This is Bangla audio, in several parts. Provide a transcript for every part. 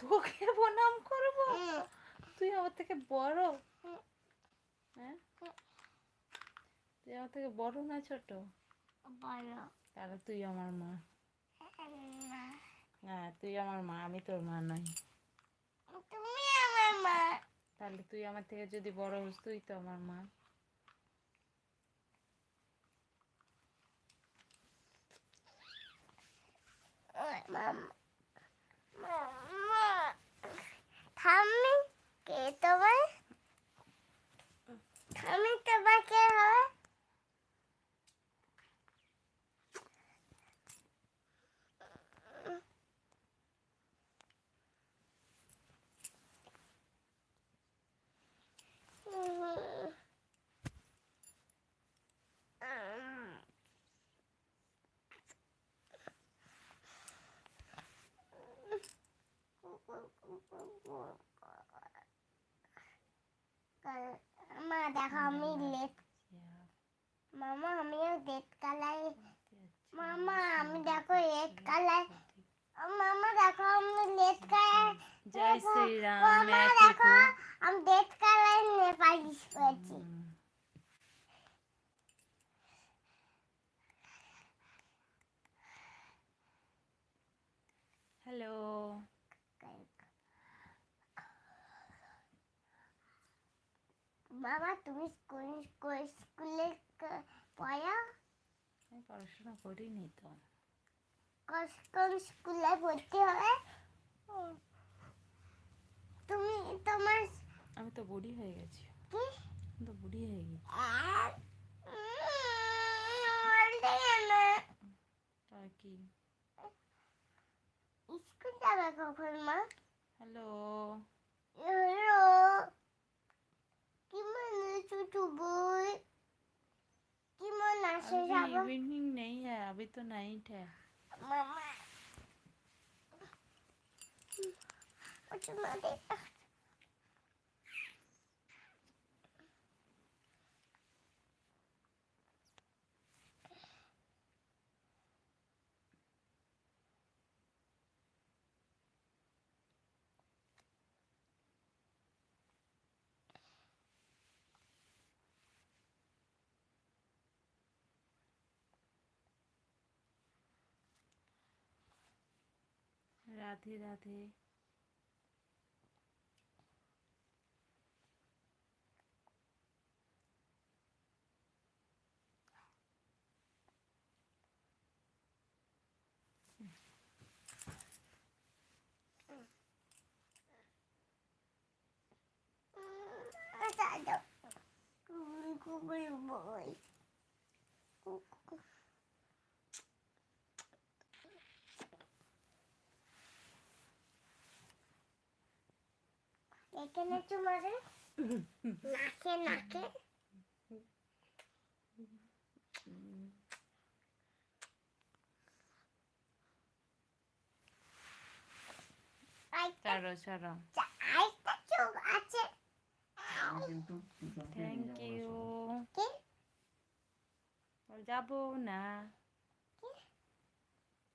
তোকে প্রণাম করবো? তুই আমার থেকে বড়? হ্যাঁ, তুই আমার থেকে বড় না ছোট? তাহলে তুই আমার মা। হ্যাঁ, তুই আমার মা, আমি তোর মা নই। তুমি আমার মা। তাহলে তুই আমার থেকে যদি বড় হোস, তুই তো আমার মা। ঠাম্মি কে তোমার? ঠাম্মি তোমার কে হবে? মা দেখো আমি লেট মামা আমিও রেড কালার মামা আমি দেখো রেড কালার মামা দেখো আমি রেড কালার জয় শ্রীরাম। মামা দেখো আমি রেড কালার নিয়ে পালিশ করেছি। হ্যালো। বাবা তুমি স্কুলে পড়ো? আমি পড়াশোনা করিনি তো। কোন স্কুলে ভর্তি হবে তুমি? তোমার আমি তো বুড়ি হয়ে গেছি। কি? আমি তো বুড়ি হয়ে গেছি। আর কি? স্কুল যাবে কখন মা? হ্যালো। হ্যালো কি মানে ছোটু বই কি মন আসে যাব? अभी इवनिंग नहीं है, अभी तो नाइट है। मामा कुछ ना दे। राधे राधे। boy. এখানে চুমারে নাকে নাকে ছাড়ো ছাড়ো। আরেকটা চোখ আছে। Thank you. যাবো না,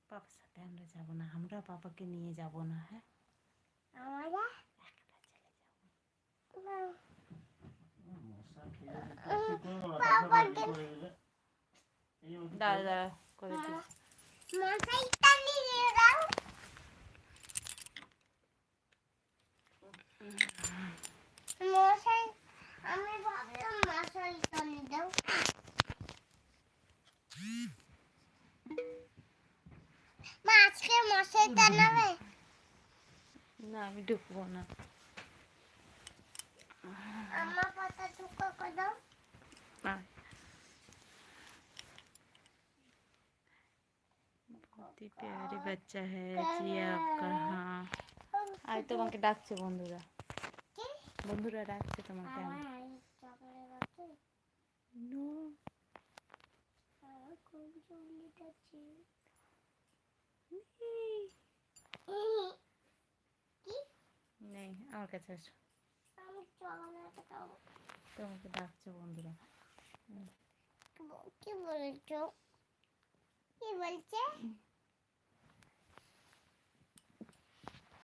পাপার সাথে আমরা যাবো না, আমরা পাপাকে নিয়ে যাবো না। হ্যাঁ, আমরা দাঁড়া দাঁড়া করে দিচ্ছি। মশাইটা নিয়ে দাও। মশাই আমি ভাবলাম মশাইটা নিয়ে দাও। মা আজকে মশাইটা নেবে? না, আমি ঢুকবো না। আমার পাতা ঢুকা করে দাও। बहुत ही प्यारे बच्चा है जी आपका। हाँ, আর তোমাকে ডাকছে বন্ধুরা, বন্ধুরা ডাকছে তোমাকে। নো, নেই আমার কাছে আসো, তোমাকে ডাকছে বন্ধুরা। কি বলছো? কি বলছে?